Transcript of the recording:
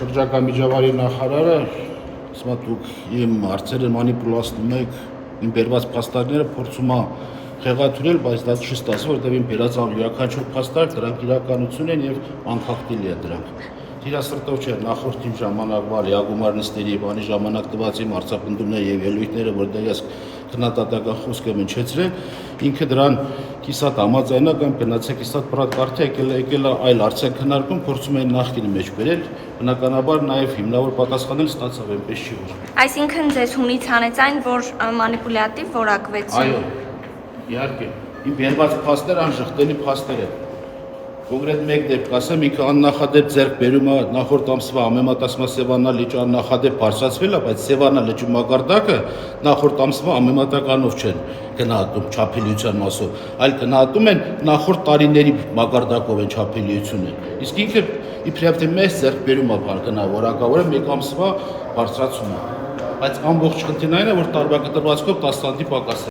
շրջակա միջավայրի նախարարը, ասում է դուք իմ հարցերը մանիպուլացնում եք, իմ բերված փաստարկները փորձում է խեղաթյուրել, բայց դա չի ստացվում, որտեղ իմ բերած յուրաքանչյուր փաստարկ դրանք իրականություն են եւ անկախտելի է դրանք։ Իրա սրտով չէ, նախորդ իմ ժամանակվա լիագումար նիստերի բանի ժամանակ տված իմ հարցապնդումները եւ ելույթները, որտեղ ես քննադատական խոսք եմ հնչեցրել, ինքը դրան կիսատ համաձայնական գնացեք կիսատ պրատ կարթի եկել այլ հարցեր քննարկում, փորձում են նախկինի մեջ բերել, բնականաբար նաեւ հիմնավոր պատասխանել ստացավ, այնպես չի որ։ Այսինքն ձեզ հունից հանեց այն, որ մանիպուլյատիվ որակվեց։ Այո, իհարկե, իմ բերված փաստերը անժխտելի փաստեր են։ Կոնկրետ մեկ դեպք ասեմ, ինքը աննախադեպ ձեռք բերում է նախորդ ամսվա ամեմատասմա Սևանա լիճը աննախադեպ բարձրացվել է, բայց Սևանա լճի մակարդակը նախորդ ամսվա ամեմատականով չեն գնահատում չափելիության մասով, այլ գնահատում են նախորդ տարիների մակարդակով են չափելիությունը։ Իսկ ինքը իբրև թե մեծ ձեռք բերում է որակավորը մեկ ամսվա բարձրացումը։ Բայց ամբողջ խնդիրն այն է, որ տարբերակտրվածքով 10 սանտի պակաս է։